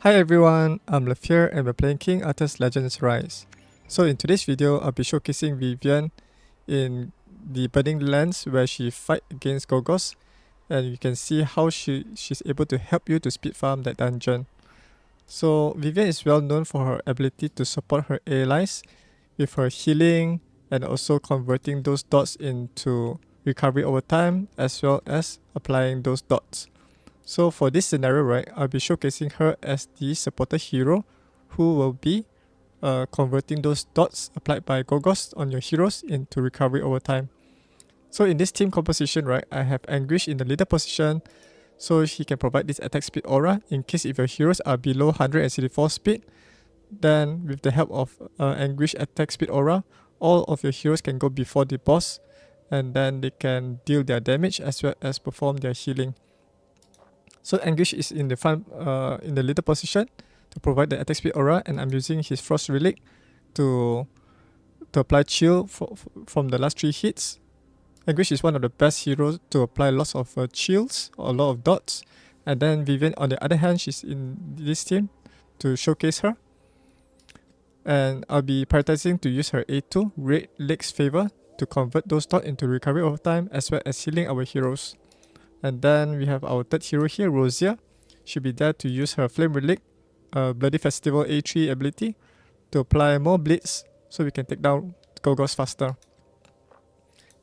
Hi everyone, I'm Lef here and we're playing King Arthur's Legends Rise. So in today's video, I'll be showcasing Vivian in the Burning Lands where she fight against Gorgos, and you can see how she's able to help you to speed farm that dungeon. So Vivian is well known for her ability to support her allies with her healing and also converting those dots into recovery over time, as well as applying those dots. So for this scenario, right, I'll be showcasing her as the supporter hero who will be converting those dots applied by Gorgos on your heroes into recovery over time. So in this team composition, right, I have Anguish in the leader position, so he can provide this attack speed aura in case if your heroes are below 164 speed. Then with the help of Anguish attack speed aura, all of your heroes can go before the boss, and then they can deal their damage as well as perform their healing. So Anguish is in the front, in the leader position to provide the attack speed aura, and I'm using his Frost Relic to apply Chil from the last 3 hits. Anguish is one of the best heroes to apply lots of chills or a lot of dots. And then Vivian, on the other hand, she's in this team to showcase her. And I'll be prioritizing to use her A2, Red Leg's Favor, to convert those dots into recovery over time as well as healing our heroes. And then we have our third hero here, Rosier. She'll be there to use her Flame Relic, Bloody Festival A3 ability to apply more bleeds so we can take down Gorgos faster.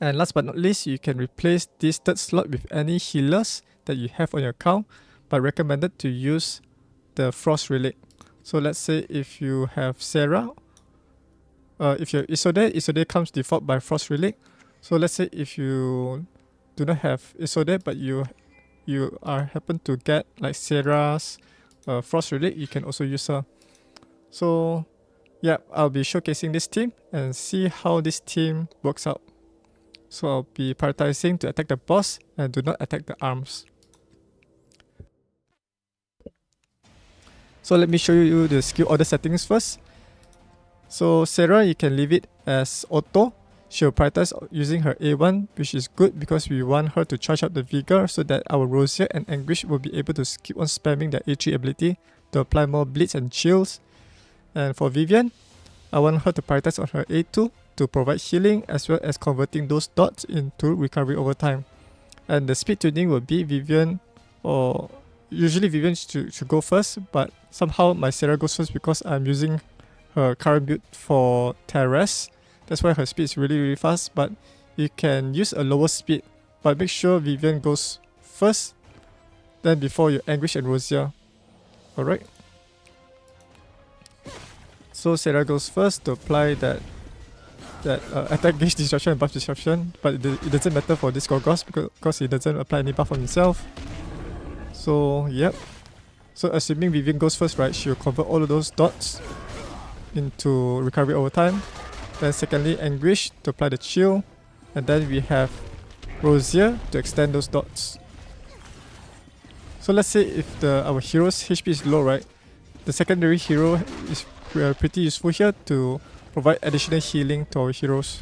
And last but not least, you can replace this third slot with any healers that you have on your account, but recommended to use the Frost Relic. So let's say if you have Sarah, if you're Isode comes default by Frost Relic. So let's say if you do not have Isode but you happen to get like Sarah's Frost Relic, you can also use her. So yeah, I'll be showcasing this team and see how this team works out. So I'll be prioritizing to attack the boss and do not attack the arms. So let me show you the skill order settings first. So Sarah, you can leave it as auto. She'll prioritize using her A1, which is good because we want her to charge up the vigor so that our Rosier and Anguish will be able to keep on spamming their A3 ability to apply more bleeds and chills. And for Vivian, I want her to prioritize on her A2 to provide healing as well as converting those dots into recovery over time. And the speed tuning will be Vivian, or usually Vivian should go first, but somehow my Sarah goes first because I'm using her current build for Terrace. That's why her speed is really fast, but you can use a lower speed, but make sure Vivian goes first, then before your Anguish and Rosier. Alright. So Sarah goes first to apply that attack gauge disruption and buff disruption, but it doesn't matter for this Gorgos because he doesn't apply any buff on himself. So yep. So assuming Vivian goes first, right, she'll convert all of those dots into recovery over time. Then secondly, Anguish to apply the chill, and then we have Rosier to extend those dots. So let's say if our hero's HP is low, right, the secondary hero is pretty useful here to provide additional healing to our heroes.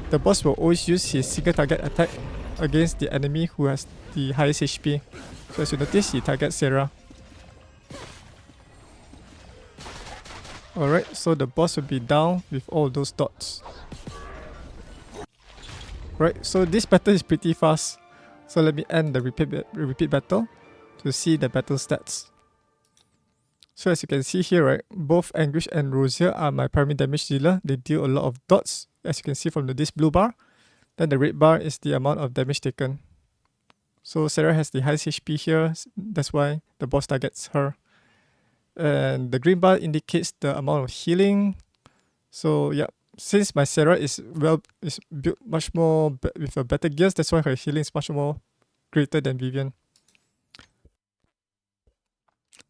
The boss will always use his single target attack against the enemy who has the highest HP. So as you notice, he targets Sarah. Alright, so the boss will be down with all those dots. Right, so this battle is pretty fast. So let me end the repeat battle to see the battle stats. So as you can see here, right, both Anguish and Rosier are my primary damage dealer. They deal a lot of dots, as you can see from this blue bar. Then the red bar is the amount of damage taken. So Sarah has the highest HP here, that's why the boss targets her. And the green bar indicates the amount of healing. So yeah, since my Sarah is built much more with a better gears, that's why her healing is much more greater than Vivian.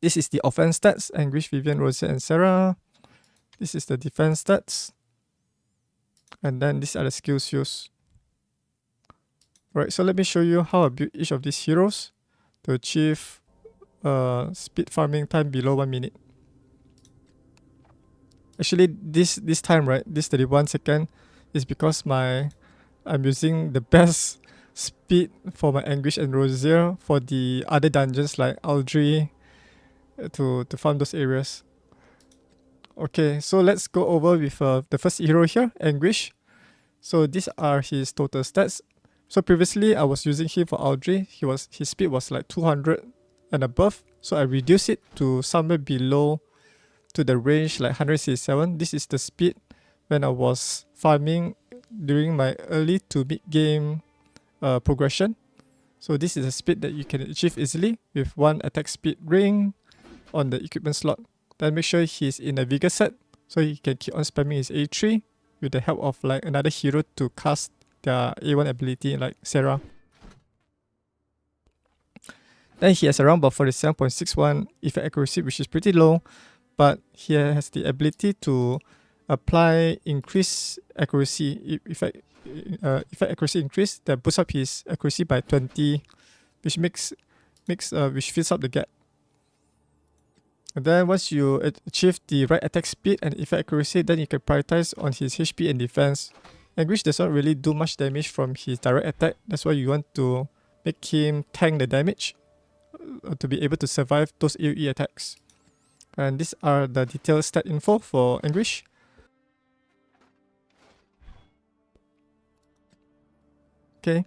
This is the offense stats, Anguish, Vivian, Rosier, and Sarah. This is the defense stats. And then these are the skills used. Right, so let me show you how I build each of these heroes to achieve speed farming time below 1 minute. Actually, this time, right, this 31 second is because I'm using the best speed for my Anguish and Rosier for the other dungeons like Aldri to farm those areas. Okay, so let's go over with the first hero here, Anguish. So these are his total stats. So previously I was using him for Audrey. His speed was like 200 and above. So I reduced it to somewhere below to the range like 167. This is the speed when I was farming during my early to mid game progression. So this is a speed that you can achieve easily with one attack speed ring on the equipment slot. Then make sure he's in a vigor set so he can keep on spamming his A3 with the help of like another hero to cast their A1 ability like Sarah. Then he has around about 47.61 effect accuracy, which is pretty low, but he has the ability to apply increased accuracy effect accuracy increase that boosts up his accuracy by 20, which which fills up the gap. And then once you achieve the right attack speed and effect accuracy, then you can prioritize on his HP and defense. Anguish does not really do much damage from his direct attack. That's why you want to make him tank the damage to be able to survive those AoE attacks. And these are the detailed stat info for Anguish. Okay,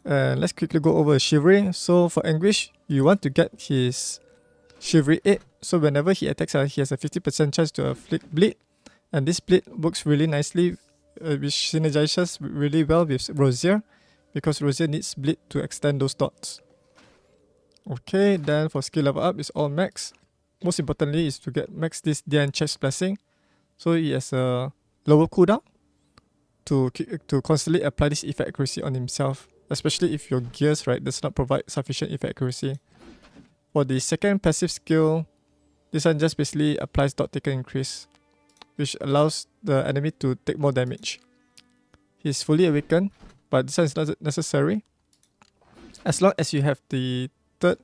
let's quickly go over Chivalry. So for Anguish, you want to get his Chivalry 8. So whenever he attacks, he has a 50% chance to inflict bleed. And this bleed works really nicely, which synergizes really well with Rosier, because Rosier needs bleed to extend those dots. Okay, then for skill level up, it's all max. Most importantly is to get max this DN Chest Blessing. So he has a lower cooldown to constantly apply this effect accuracy on himself, especially if your gears does not provide sufficient effect accuracy. For the second passive skill, this one just basically applies dot taken increase, which allows the enemy to take more damage. He's fully awakened, but this one is not necessary. As long as you have the third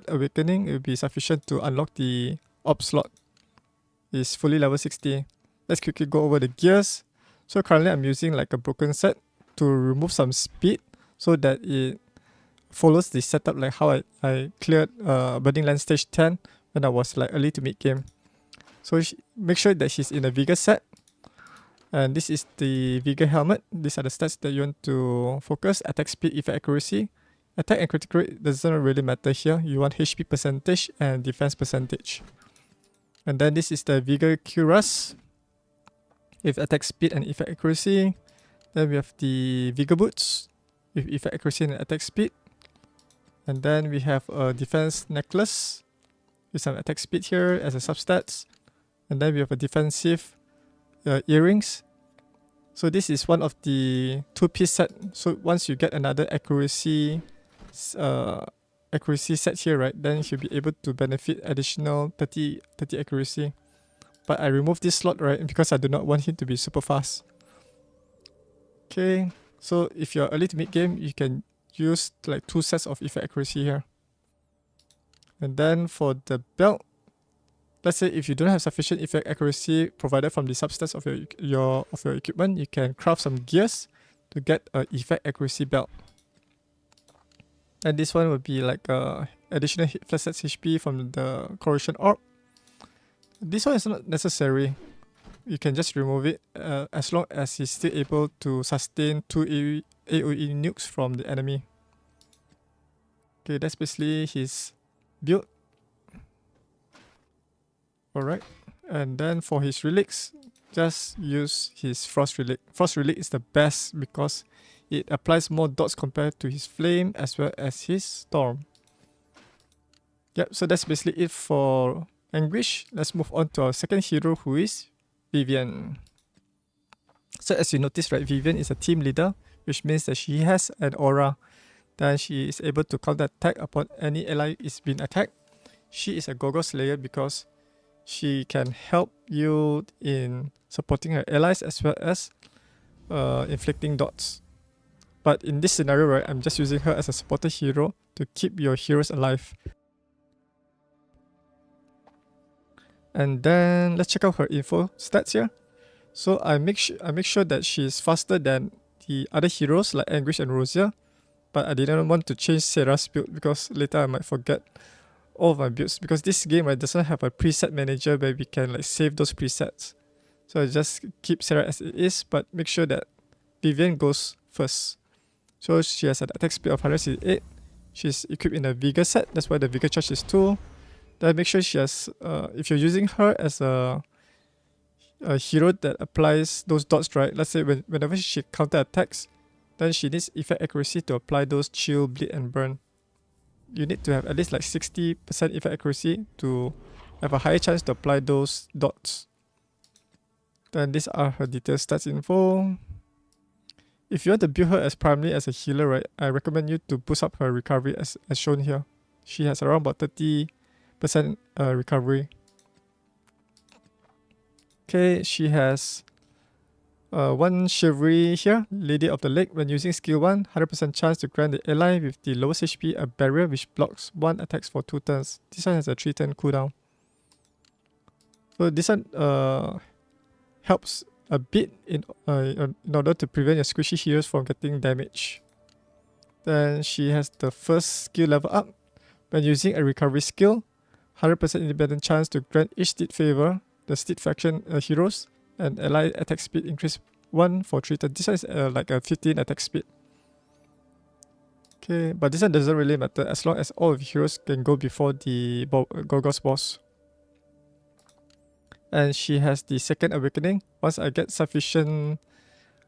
awakening, it will be sufficient to unlock the op slot. It's fully level 60. Let's quickly go over the gears. So currently I'm using like a broken set to remove some speed so that it follows the setup like how I cleared Burning Land stage 10 when I was like early to mid game. So make sure that she's in a vigor set. And this is the vigor helmet. These are the stats that you want to focus. Attack speed, effect accuracy. Attack and critical rate doesn't really matter here. You want HP percentage and defense percentage. And then this is the vigor cuirass with attack speed and effect accuracy. Then we have the vigor boots with effect accuracy and attack speed. And then we have a defense necklace with some attack speed here as a substats. And then we have a defensive earrings. So this is one of the 2-piece set. So once you get another accuracy set here, right, then you'll be able to benefit additional 30 accuracy. But I removed this slot, right, because I do not want him to be super fast. Okay, so if you're early to mid game, you can use like 2 sets of effect accuracy here. And then for the belt, let's say if you don't have sufficient effect accuracy provided from the substats of your equipment, you can craft some gears to get an effect accuracy belt. And this one would be like additional flat sets HP from the corrosion orb. This one is not necessary. You can just remove it as long as he's still able to sustain 2 AoE nukes from the enemy. Okay, that's basically his build. Alright, and then for his relics, just use his Frost Relic. Frost Relic is the best because it applies more dots compared to his flame as well as his storm. Yep, so that's basically it for Anguish. Let's move on to our second hero, who is Vivian. So as you notice, right, Vivian is a team leader, which means that she has an aura. Then she is able to counter attack upon any ally is being attacked. She is a Gorgos Slayer because she can help you in supporting her allies as well as inflicting dots. But in this scenario, right, I'm just using her as a supporter hero to keep your heroes alive. And then let's check out her info stats here. So I make sure that she's faster than the other heroes like Anguish and Rosier, but I didn't want to change Sarah's build because later I might forget all of my builds, because this game, right, doesn't have a preset manager where we can like save those presets. So I just keep Sarah as it is, but make sure that Vivian goes first. So she has an attack speed of 168. She's equipped in a Vigor set, that's why the Vigor charge is 2. Then make sure she has, if you're using her as a hero that applies those dots, right? Let's say whenever she counter attacks, then she needs effect accuracy to apply those chill, bleed, and burn. You need to have at least like 60% effect accuracy to have a higher chance to apply those dots. Then these are her detailed stats info. If you want to build her as primarily as a healer, right, I recommend you to boost up her recovery as shown here. She has around about 30% recovery. Okay, she has 1 chivalry here, Lady of the Lake. When using skill 1, 100% chance to grant the ally with the lowest HP a barrier which blocks 1 attacks for 2 turns. This one has a 3-turn cooldown. So this one helps a bit in order to prevent your squishy heroes from getting damage. Then she has the first skill level up. When using a recovery skill, 100% independent chance to grant each steed favor the steed faction heroes, and ally attack speed increase 1 for 3 turns. This one is like a 15 attack speed. Okay, but this one doesn't really matter as long as all of the heroes can go before the Gorgos boss. And she has the second awakening. Once I get sufficient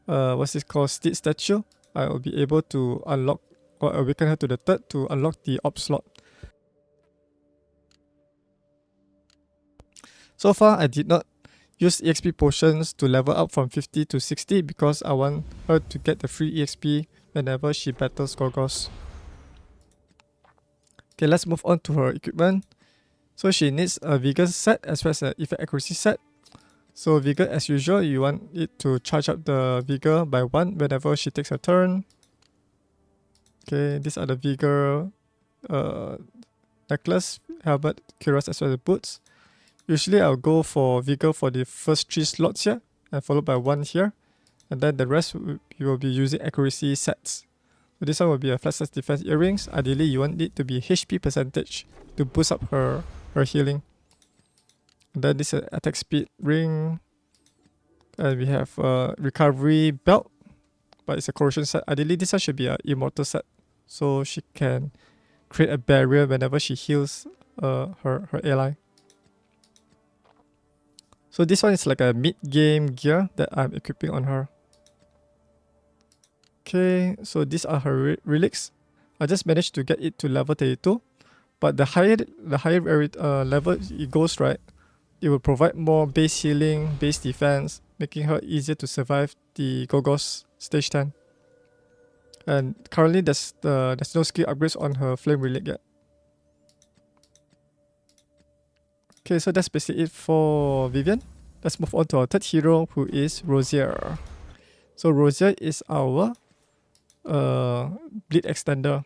what's this called, steed statue, I will be able to unlock or awaken her to the third to unlock the op slot. So far I did not use EXP potions to level up from 50 to 60 because I want her to get the free EXP whenever she battles Gorgos. Okay, let's move on to her equipment. So she needs a Vigor set as well as an effect accuracy set. So Vigor, as usual, you want it to charge up the Vigor by 1 whenever she takes her turn. Okay, these are the Vigor necklace, helmet, cuirass as well as boots. Usually I'll go for Vigor for the first 3 slots here and followed by 1 here. And then the rest you will be using accuracy sets. So this one will be a flat defense earrings. Ideally you want it to be HP percentage to boost up her healing. And then this is an attack speed ring. And we have a recovery belt, but it's a corrosion set. Ideally this one should be an immortal set, so she can create a barrier whenever she heals her ally. So this one is like a mid-game gear that I'm equipping on her. Okay, so these are her relics. I just managed to get it to level 32. But the higher level it goes, right, it will provide more base healing, base defense, making her easier to survive the Gorgos stage 10. And currently there's no skill upgrades on her flame relic yet. Okay, so that's basically it for Vivian. Let's move on to our third hero, who is Rosier. So Rosier is our bleed extender.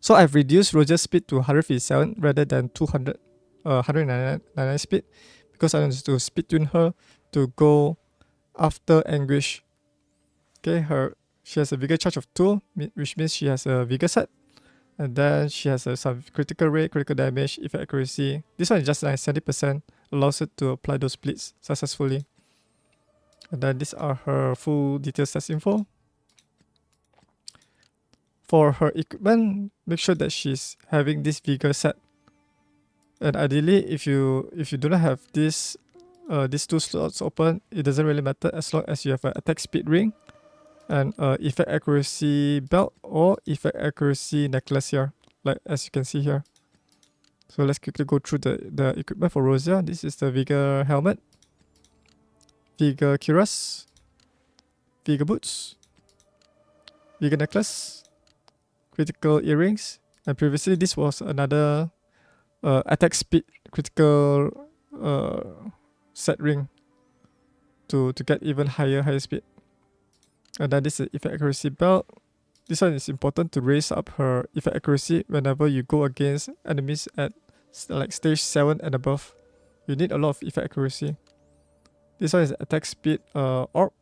So I've reduced Rosier's speed to 157 rather than 199 speed because I want to speed tune her to go after Anguish. Okay, she has a Vigor charge of 2, which means she has a Vigor set. And then she has some critical rate, critical damage, effect accuracy. This one is just like 70%, allows it to apply those bleeds successfully. And then these are her full detailed stats info. For her equipment, make sure that she's having this Vigor set. And ideally, if you do not have these 2 slots open, it doesn't really matter as long as you have an attack speed ring and effect accuracy belt or effect accuracy necklace here, like as you can see here. So let's quickly go through the equipment for Rosier. This is the Vigor helmet, Vigor cuirass, Vigor boots, Vigor necklace, critical earrings, and previously this was another attack speed critical set ring to get even higher speed. And then this is effect accuracy belt. This one is important to raise up her effect accuracy whenever you go against enemies at like stage 7 and above. You need a lot of effect accuracy. This one is attack speed orb.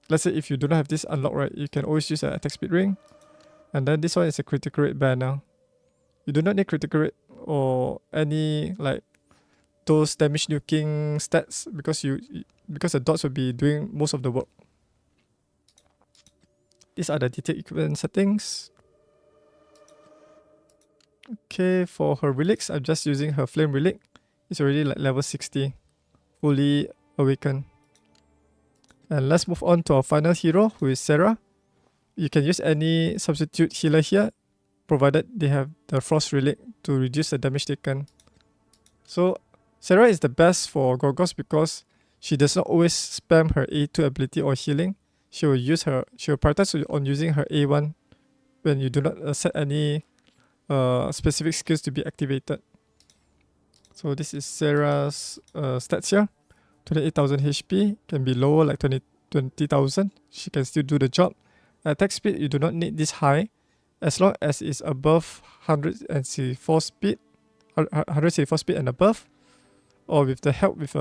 Let's say if you do not have this unlocked, right, you can always use an attack speed ring. And then this one is a critical rate banner. You do not need critical rate or any like those damage nuking stats because the dots will be doing most of the work. These are the detailed equipment settings. Okay, for her relics, I'm just using her flame relic. It's already like level 60, fully awakened. And let's move on to our final hero, who is Sarah. You can use any substitute healer here, provided they have the Frost Relic to reduce the damage taken. So Sarah is the best for Gorgos because she does not always spam her A2 ability or healing. She will prioritize on using her A1 when you do not set any specific skills to be activated. So this is Sarah's stats here. 28,000 HP, can be lower like 20,000. She can still do the job. Attack speed, you do not need this high, as long as it's above 164 speed, 164 speed and above, or with the help with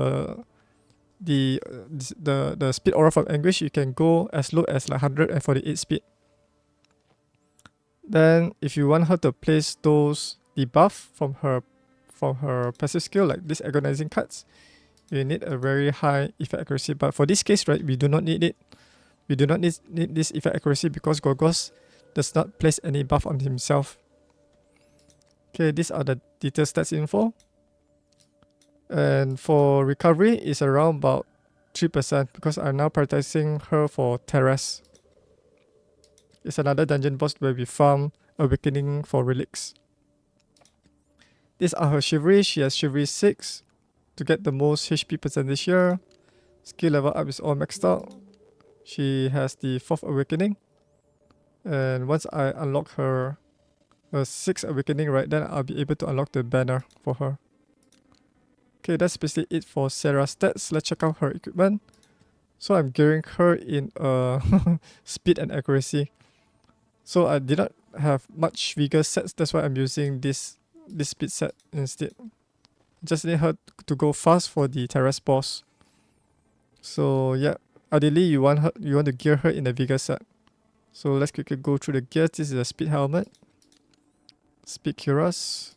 the speed aura from Anguish, you can go as low as like 148 speed. Then if you want her to place those debuff from her passive skill, like this agonizing cuts, you need a very high effect accuracy. But for this case, right, we do not need it. We do not need this effect accuracy because Gorgos does not place any buff on himself. Okay, these are the detailed stats info. And for recovery, it's around about 3% because I'm now prioritizing her for Terrace. It's another dungeon boss where we farm Awakening for relics. These are her Chivalry. She has Chivalry 6 to get the most HP percentage here. Skill level up is all maxed out. She has the 4th Awakening. And once I unlock her 6th Awakening, right, then I'll be able to unlock the banner for her. Okay, that's basically it for Sarah's stats. Let's check out her equipment. So I'm gearing her in speed and accuracy. So I did not have much vigor sets, that's why I'm using this speed set instead. Just need her to go fast for the terrace boss. So yeah, ideally you want to gear her in a vigor set. So let's quickly go through the gears. This is a speed helmet, speed cuirass,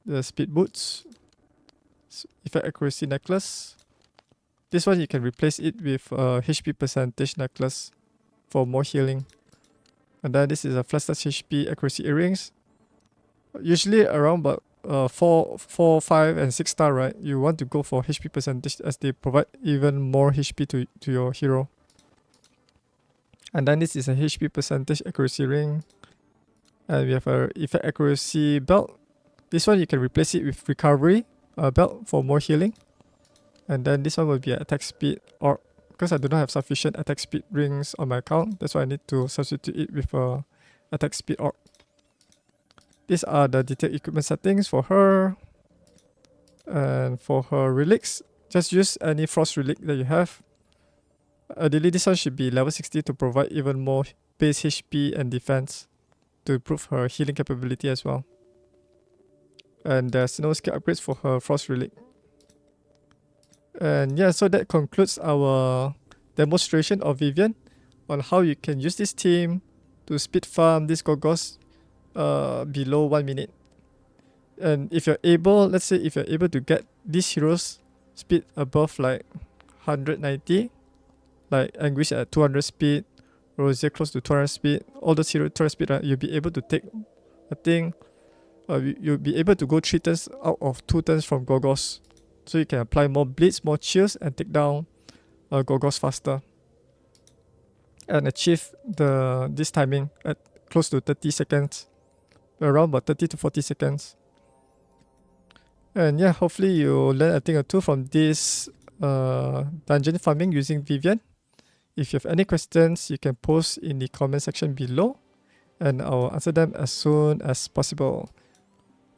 the speed boots, effect accuracy necklace. This one you can replace it with a HP percentage necklace for more healing. And then this is a flat stats HP accuracy earrings. Usually around about 4, 5 and 6 star, right? You want to go for HP percentage as they provide even more HP to your hero. And then this is a HP percentage accuracy ring. And we have a effect accuracy belt. This one you can replace it with recovery belt for more healing. And then this one will be an attack speed, or because I do not have sufficient attack speed rings on my account, that's why I need to substitute it with a attack speed orb. These are the detailed equipment settings for her. And for her relics, just use any Frost Relic that you have. Ideally, this one should be level 60 to provide even more base HP and defense to improve her healing capability as well. And there's no skill upgrades for her Frost Relic. And yeah, so that concludes our demonstration of Vivian on how you can use this team to speed farm this Gorgos below 1 minute. And if you're able, let's say if you're able to get these heroes speed above like 190, like Anguish at 200 speed, Rosier close to 200 speed, all those heroes 200 speed, right, you'll be able to take, I think, you'll be able to go 3 turns out of 2 turns from Gorgos. So you can apply more bleeds, more chills, and take down Gorgos faster. And achieve this timing at close to 30 seconds. Around about 30 to 40 seconds. And yeah, hopefully you learn a thing or two from this dungeon farming using Vivian. If you have any questions, you can post in the comment section below. And I'll answer them as soon as possible.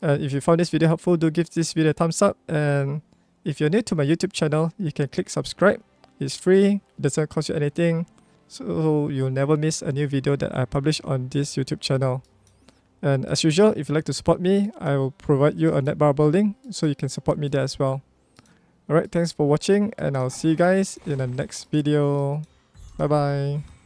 And if you found this video helpful, do give this video a thumbs up. And if you're new to my YouTube channel, you can click subscribe. It's free, it doesn't cost you anything, so you'll never miss a new video that I publish on this YouTube channel. And as usual, if you'd like to support me, I will provide you a netbar building so you can support me there as well. Alright, thanks for watching and I'll see you guys in the next video. Bye bye.